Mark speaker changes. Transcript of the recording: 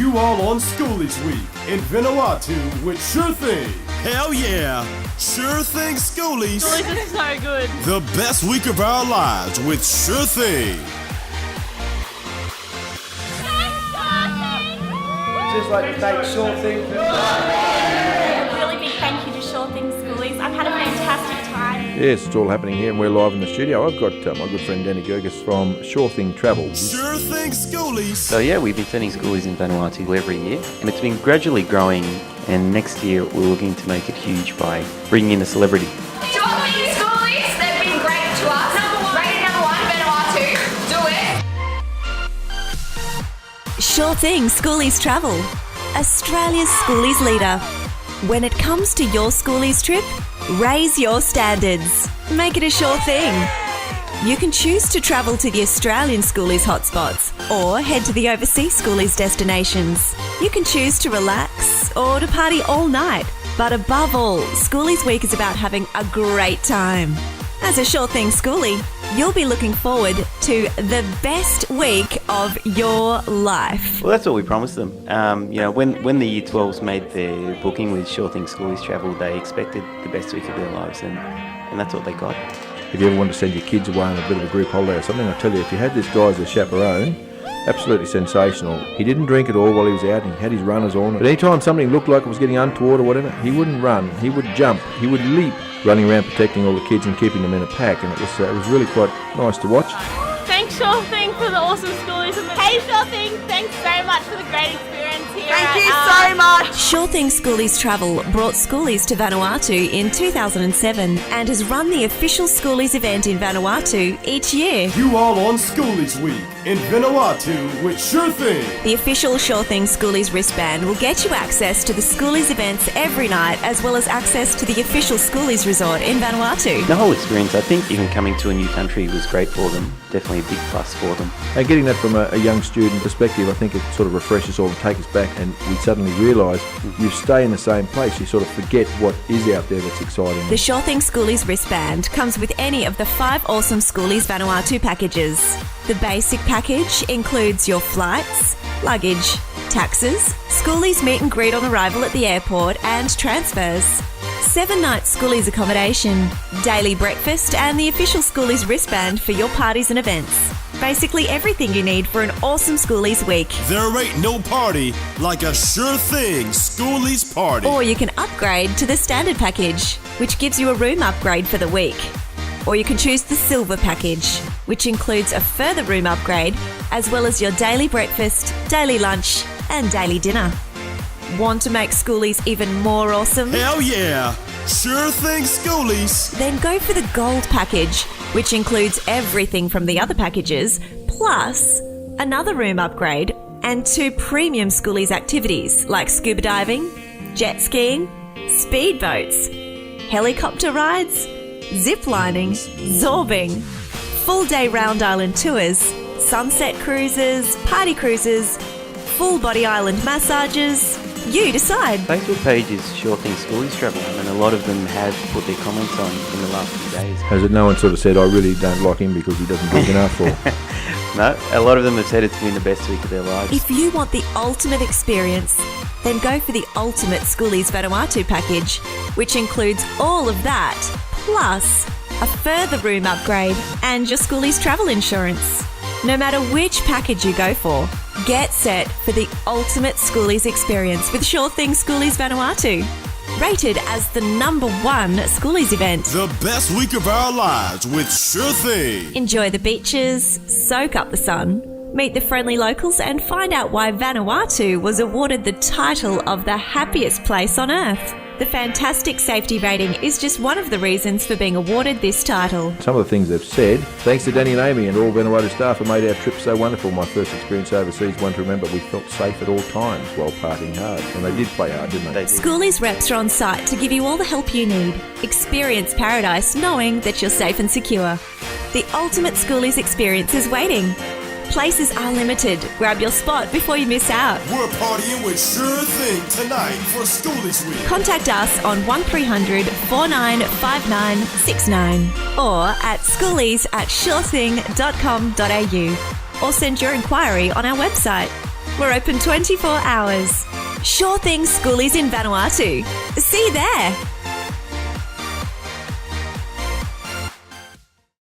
Speaker 1: You all on Schoolies Week in Vanuatu with Sure Thing.
Speaker 2: Hell yeah! Sure Thing Schoolies.
Speaker 3: Schoolies is so good.
Speaker 2: The best week of our lives with Sure Thing.
Speaker 4: Just like to thank Sure Thing.
Speaker 5: A really big thank you to Sure Thing Schoolies. I've had a fantastic time.
Speaker 6: Yes, it's all happening here and we're live in the studio. I've got my good friend Danny Gerges from Sure Thing Travel.
Speaker 2: Sure Thing Schoolies.
Speaker 7: So yeah, we've been sending schoolies in Vanuatu every year and it's been gradually growing, and next year we're looking to make it huge by bringing in a celebrity.
Speaker 8: Sure Thing Schoolies, they've been great to us. Rated number 1, Vanuatu. Do it.
Speaker 9: Sure Thing Schoolies Travel, Australia's schoolies leader. When it comes to your schoolies trip, raise your standards. Make it a sure thing. You can choose to travel to the Australian schoolies hotspots or head to the overseas schoolies destinations. You can choose to relax or to party all night. But above all, Schoolies Week is about having a great time. As a Sure Thing schoolie, you'll be looking forward to the best week of your life.
Speaker 7: Well, that's what we promised them. When the Year 12s made their booking with Sure Thing Schoolies Travel, they expected the best week of their lives, and that's what they got.
Speaker 6: If you ever want to send your kids away on a bit of a group holiday or something, I tell you, if you had this guy as a chaperone, absolutely sensational. He didn't drink at all while he was out, and he had his runners on. But any time something looked like it was getting untoward or whatever, he wouldn't run, he would jump, he would leap, running around protecting all the kids and keeping them in a pack, and it was really quite nice to watch.
Speaker 3: Thanks, Sure Thing, for the awesome schoolies. Hey, Sure Thing, thanks so much for the great experience here.
Speaker 5: Thank you so much.
Speaker 9: Sure Thing Schoolies Travel brought schoolies to Vanuatu in 2007 and has run the official schoolies event in Vanuatu each year.
Speaker 1: You all on Schoolies Week in Vanuatu with Sure Thing.
Speaker 9: The official Sure Thing Schoolies wristband will get you access to the schoolies events every night, as well as access to the official schoolies resort in Vanuatu.
Speaker 7: The whole experience, I think even coming to a new country was great for them. Definitely a big plus for them.
Speaker 6: And getting that from a young student perspective, I think it sort of refreshes all and takes us back, and we suddenly realise you stay in the same place, you sort of forget what is out there that's exciting.
Speaker 9: The Sure Thing Schoolies wristband comes with any of the 5 awesome Schoolies Vanuatu packages. The basic package includes your flights, luggage, taxes, Schoolies meet and greet on arrival at the airport, and transfers. 7-night Schoolies accommodation, daily breakfast, and the official Schoolies wristband for your parties and events. Basically everything you need for an awesome Schoolies week.
Speaker 2: There ain't no party like a Sure Thing Schoolies party.
Speaker 9: Or you can upgrade to the standard package, which gives you a room upgrade for the week. Or you can choose the silver package, which includes a further room upgrade, as well as your daily breakfast, daily lunch, and daily dinner. Want to make schoolies even more awesome?
Speaker 2: Hell yeah! Sure Thing Schoolies.
Speaker 9: Then go for the gold package, which includes everything from the other packages, plus another room upgrade and 2 premium schoolies activities like scuba diving, jet skiing, speedboats, helicopter rides, zip lining, zorbing, full day round island tours, sunset cruises, party cruises, full body island massages. You decide.
Speaker 7: Facebook page is Sure Thing Schoolies Travel, and a lot of them have put their comments on in the last few days.
Speaker 6: Has it no one sort of said, I really don't like him because he doesn't drink enough? Or
Speaker 7: No, a lot of them have said it's been the best week of their lives.
Speaker 9: If you want the ultimate experience, then go for the ultimate Schoolies Vanuatu package, which includes all of that, plus a further room upgrade and your Schoolies travel insurance. No matter which package you go for, get set for the ultimate Schoolies experience with Sure Thing Schoolies Vanuatu. Rated as the number 1 Schoolies event.
Speaker 2: The best week of our lives with Sure Thing.
Speaker 9: Enjoy the beaches, soak up the sun, meet the friendly locals, and find out why Vanuatu was awarded the title of the happiest place on earth. The fantastic safety rating is just one of the reasons for being awarded this title.
Speaker 6: some of the things they've said, thanks to Danny and Amy and all Vanuatu staff who made our trip so wonderful. My first experience overseas, one to remember, we felt safe at all times while partying hard. And they did play hard, didn't they?
Speaker 9: Schoolies reps are on site to give you all the help you need. Experience paradise knowing that you're safe and secure. The ultimate Schoolies experience is waiting. Places are limited. Grab your spot before you miss out.
Speaker 2: We're partying with Sure Thing tonight for Schoolies Week.
Speaker 9: Contact us on 1300 495969 or at schoolies@surething.com.au or send your inquiry on our website. We're open 24 hours. Sure Thing Schoolies in Vanuatu. See you there.